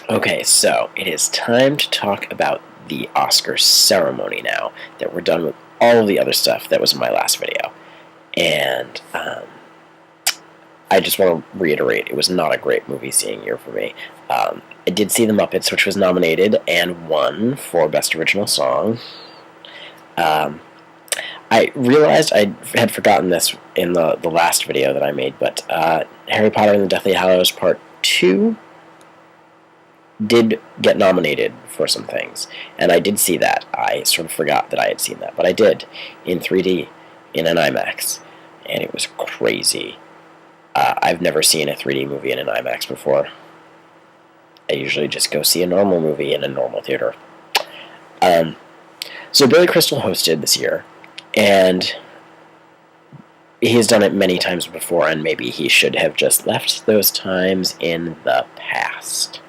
Okay, so it is time to talk about the Oscar ceremony now that we're done with all of the other stuff that was in my last video. And I just want to reiterate, it was not a great movie-seeing year for me. I did see The Muppets, which was nominated and won for Best Original Song. I realized I had forgotten this in the last video that I made, but Harry Potter and the Deathly Hallows Part 2 did get nominated for some things, and I did see that. I sort of forgot that I had seen that, but I did, in 3D, in an IMAX, and it was crazy. I've never seen a 3D movie in an IMAX before. I usually just go see a normal movie in a normal theater. So Billy Crystal hosted this year, and he's done it many times before, and maybe he should have just left those times in the past.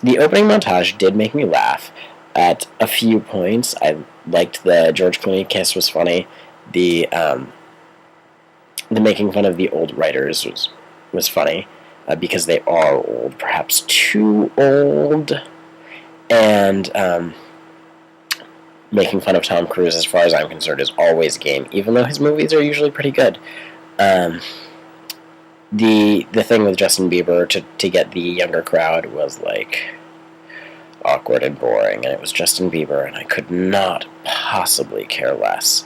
The opening montage did make me laugh at a few points. I liked the George Clooney kiss was funny. The making fun of the old writers was funny, because they are old, perhaps too old. And making fun of Tom Cruise, as far as I'm concerned, is always game, even though his movies are usually pretty good. The thing with Justin Bieber to get the younger crowd was like awkward and boring, and it was Justin Bieber, and I could not possibly care less.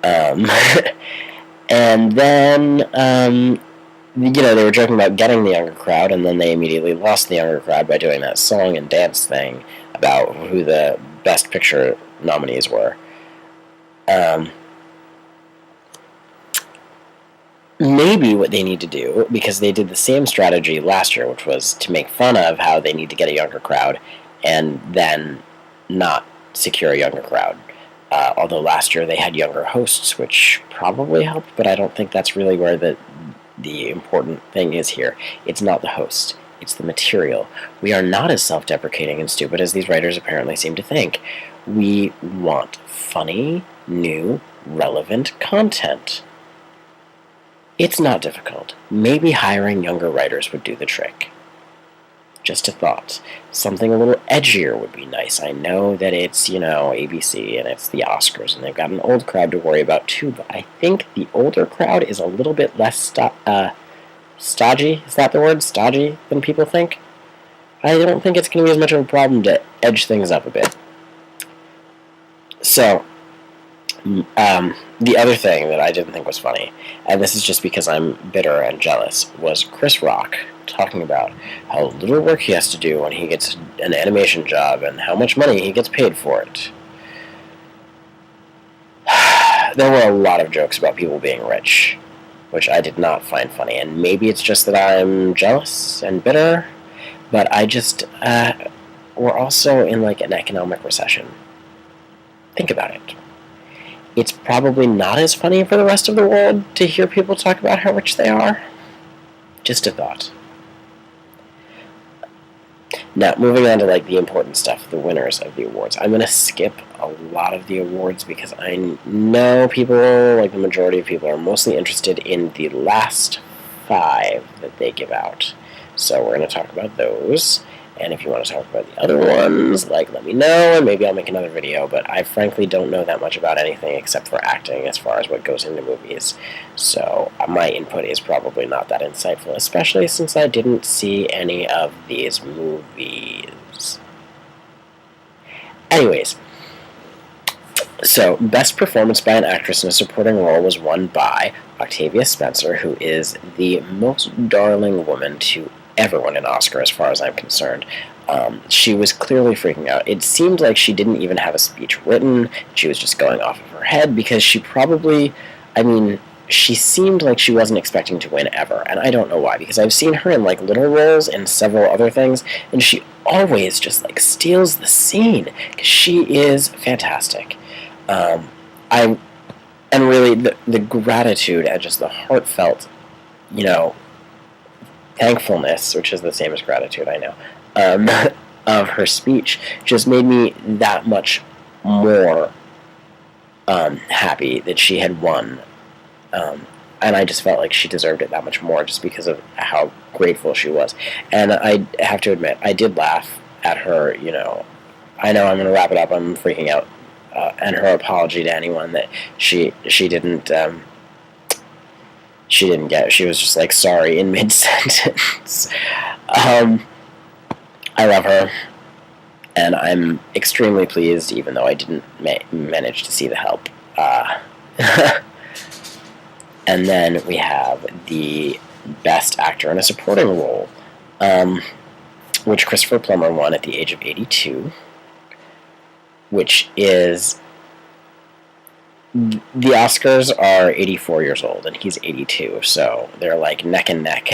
And then they were joking about getting the younger crowd, and then they immediately lost the younger crowd by doing that song and dance thing about who the Best Picture nominees were. Maybe what they need to do, because they did the same strategy last year, which was to make fun of how they need to get a younger crowd and then not secure a younger crowd. Although last year they had younger hosts, which probably helped, but I don't think that's really where the important thing is here. It's not the host. It's the material. We are not as self-deprecating and stupid as these writers apparently seem to think. We want funny, new, relevant content. It's not difficult. Maybe hiring younger writers would do the trick. Just a thought. Something a little edgier would be nice. I know that it's, ABC and it's the Oscars, and they've got an old crowd to worry about too, but I think the older crowd is a little bit less stodgy, is that the word? Stodgy than people think? I don't think it's going to be as much of a problem to edge things up a bit. So, the other thing that I didn't think was funny, and this is just because I'm bitter and jealous, was Chris Rock talking about how little work he has to do when he gets an animation job and how much money he gets paid for it. There were a lot of jokes about people being rich, which I did not find funny, and maybe it's just that I'm jealous and bitter, but I just, we're also in like an economic recession. Think about it. It's probably not as funny for the rest of the world to hear people talk about how rich they are. Just a thought. Now, moving on to like the important stuff, the winners of the awards. I'm going to skip a lot of the awards because I know people, like the majority of people, are mostly interested in the last 5 that they give out. So we're going to talk about those. And if you want to talk about the other ones, let me know, and maybe I'll make another video, but I frankly don't know that much about anything except for acting as far as what goes into movies. So my input is probably not that insightful, especially since I didn't see any of these movies. Anyways, so Best Performance by an Actress in a Supporting Role was won by Octavia Spencer, who is the most darling woman to ever won an Oscar as far as I'm concerned. She was clearly freaking out. It seemed like she didn't even have a speech written. She was just going off of her head because she seemed like she wasn't expecting to win ever, and I don't know why, because I've seen her in little roles in several other things, and she always just steals the scene, because she is fantastic. And really the gratitude and just the heartfelt, thankfulness, which is the same as gratitude, I know, of her speech just made me that much more happy that she had won and I just felt like she deserved it that much more just because of how grateful she was. And I have to admit, I did laugh at her, I know I'm going to wrap it up, I'm freaking out, and her apology to anyone that she didn't get. She was just like, sorry in mid-sentence. I love her, and I'm extremely pleased, even though I didn't manage to see The Help. And then we have the Best Actor in a Supporting Role, which Christopher Plummer won at the age of 82, which is... The Oscars are 84 years old, and he's 82, so they're like neck and neck.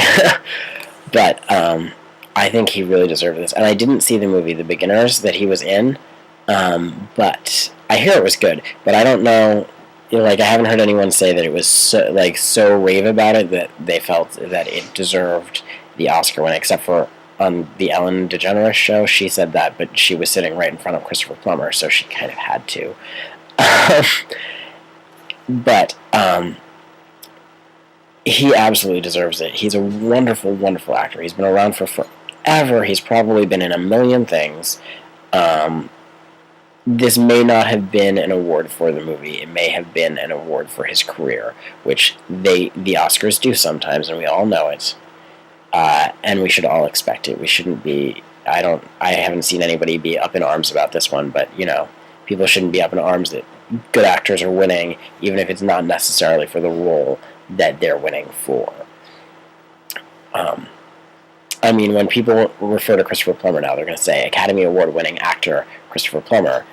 But I think he really deserved this. And I didn't see the movie The Beginners that he was in, but I hear it was good. But I don't know... I haven't heard anyone say that it was so rave about it that they felt that it deserved the Oscar win, except for on the Ellen DeGeneres show. She said that, but she was sitting right in front of Christopher Plummer, so she kind of had to. But he absolutely deserves it. He's a wonderful, wonderful actor. He's been around for forever. He's probably been in a million things. This may not have been an award for the movie. It may have been an award for his career, which the Oscars do sometimes, and we all know it. And we should all expect it. We shouldn't be... I haven't seen anybody be up in arms about this one, but, people shouldn't be up in arms that good actors are winning, even if it's not necessarily for the role that they're winning for. When people refer to Christopher Plummer now, they're going to say Academy Award-winning actor Christopher Plummer.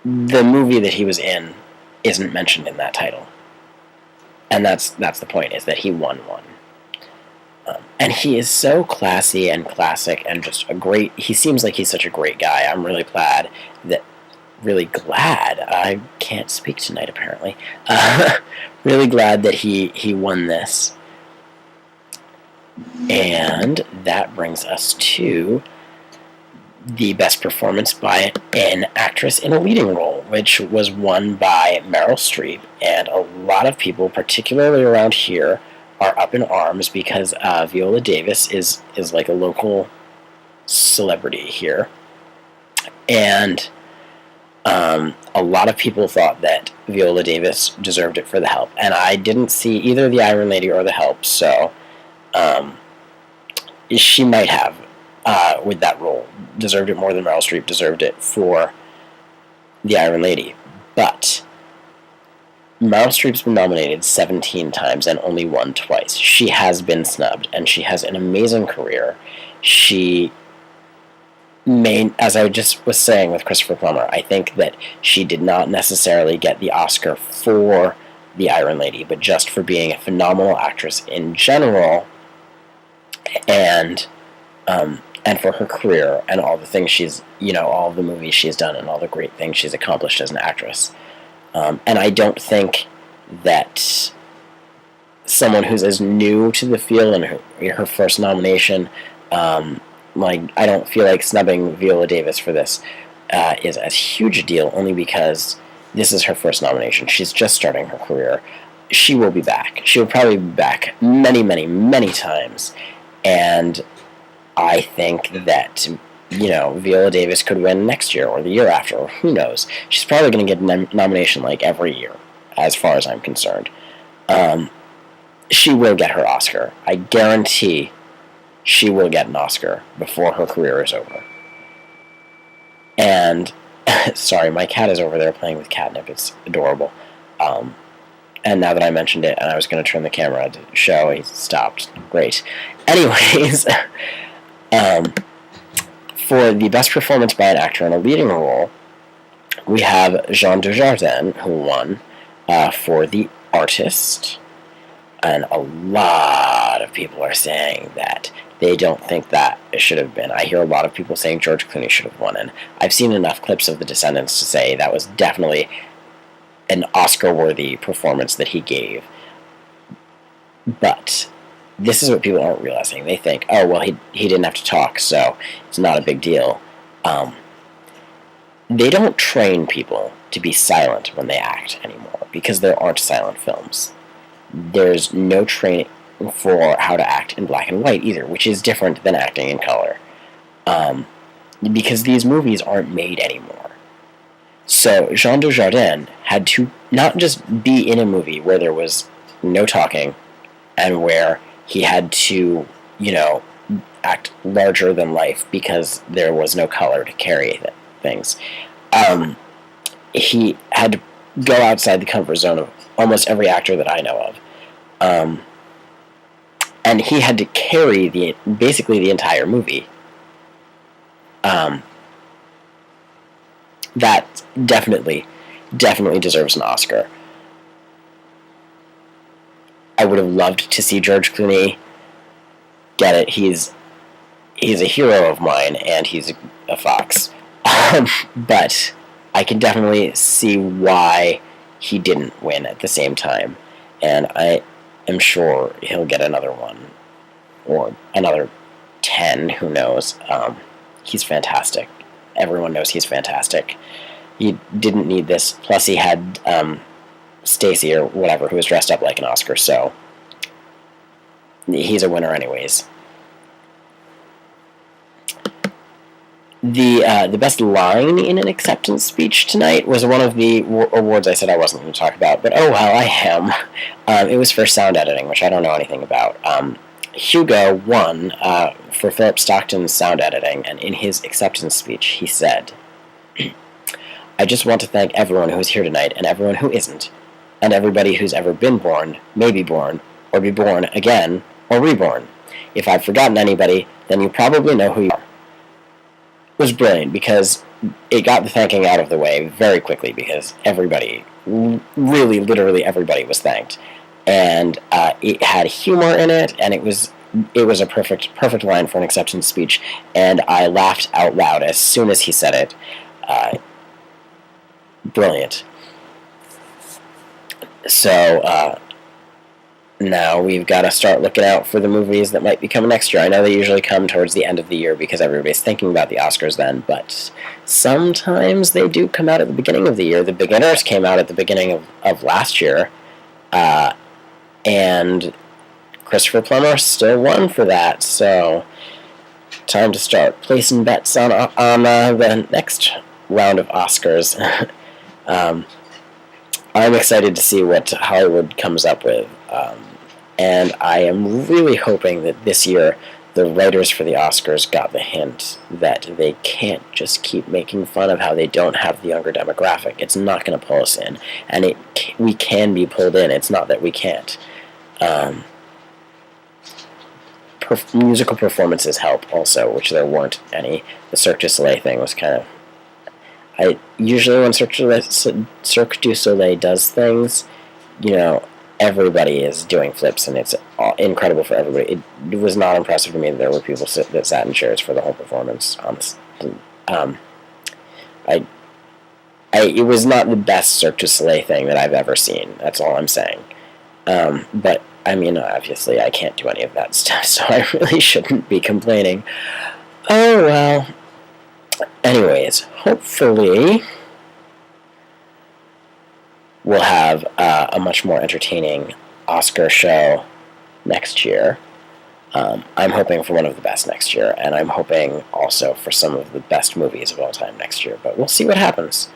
The movie that he was in isn't mentioned in that title. And that's the point, is that he won one. And he is so classy and classic and just he seems like he's such a great guy. I'm really glad I can't speak tonight, apparently. Really glad that he won this. And that brings us to the Best Performance by an Actress in a Leading Role, which was won by Meryl Streep. And a lot of people, particularly around here, are up in arms because Viola Davis is like a local celebrity here. And a lot of people thought that Viola Davis deserved it for The Help. And I didn't see either The Iron Lady or The Help, so she might have, with that role, deserved it more than Meryl Streep deserved it for The Iron Lady. But Meryl Streep's been nominated 17 times and only won twice. She has been snubbed, and she has an amazing career. She as I just was saying with Christopher Plummer, I think that she did not necessarily get the Oscar for The Iron Lady, but just for being a phenomenal actress in general, and for her career and all the things she's, all the movies she's done and all the great things she's accomplished as an actress. And I don't think that someone who's as new to the field and her first nomination, I don't feel like snubbing Viola Davis for this is as huge a deal, only because this is her first nomination. She's just starting her career. She will be back. She will probably be back many, many, many times. And I think that, Viola Davis could win next year or the year after, or who knows. She's probably going to get a nomination every year, as far as I'm concerned. She will get her Oscar. I guarantee she will get an Oscar before her career is over. And, sorry, my cat is over there playing with catnip. It's adorable. And now that I mentioned it, and I was going to turn the camera to show, he stopped. Great. Anyways, for the Best Performance by an Actor in a Leading Role, we have Jean Dujardin, who won for The Artist. And a lot of people are saying that they don't think that it should have been. I hear a lot of people saying George Clooney should have won, and I've seen enough clips of The Descendants to say that was definitely an Oscar-worthy performance that he gave. But this is what people aren't realizing. They think, oh, well, he didn't have to talk, so it's not a big deal. They don't train people to be silent when they act anymore, because there aren't silent films. There's no training for how to act in black and white either, which is different than acting in color. Because these movies aren't made anymore. So Jean Dujardin had to not just be in a movie where there was no talking and where he had to, act larger than life because there was no color to carry things. He had to go outside the comfort zone of almost every actor that I know of. And he had to carry basically the entire movie. That definitely deserves an Oscar. I would have loved to see George Clooney get it. He's a hero of mine, and he's a fox. But I can definitely see why he didn't win at the same time. And I am sure he'll get another one. Or another 10, who knows. He's fantastic. Everyone knows he's fantastic. He didn't need this. Plus, he had Stacy or whatever, who was dressed up like an Oscar, so he's a winner anyways. The best line in an acceptance speech tonight was one of the awards I said I wasn't going to talk about, but oh well, I am. It was for sound editing, which I don't know anything about. Hugo won for Philip Stockton's sound editing, and in his acceptance speech, he said, "I just want to thank everyone who is here tonight, and everyone who isn't, and everybody who's ever been born, may be born, or be born again, or reborn. If I've forgotten anybody, then you probably know who you are." It was brilliant because it got the thanking out of the way very quickly because everybody, really, literally everybody was thanked. And it had humor in it, and it was a perfect line for an acceptance speech, and I laughed out loud as soon as he said it. Brilliant. So now we've got to start looking out for the movies that might be coming next year. I know they usually come towards the end of the year because everybody's thinking about the Oscars then, but sometimes they do come out at the beginning of the year. The Beginners came out at the beginning of last year, and Christopher Plummer still won for that, so time to start placing bets on the next round of Oscars. I'm excited to see what Hollywood comes up with, and I am really hoping that this year the writers for the Oscars got the hint that they can't just keep making fun of how they don't have the younger demographic. It's not going to pull us in, and we can be pulled in. It's not that we can't. Musical performances help also, which there weren't any. The Cirque du Soleil thing was kind of... usually when Cirque du Soleil does things, everybody is doing flips, and it's incredible for everybody. It was not impressive to me that there were people that sat in chairs for the whole performance. It was not the best Cirque du Soleil thing that I've ever seen. That's all I'm saying. But I mean, obviously, I can't do any of that stuff, so I really shouldn't be complaining. Oh well. Anyways, hopefully we'll have a much more entertaining Oscar show next year. I'm hoping for one of the best next year, and I'm hoping also for some of the best movies of all time next year, but we'll see what happens.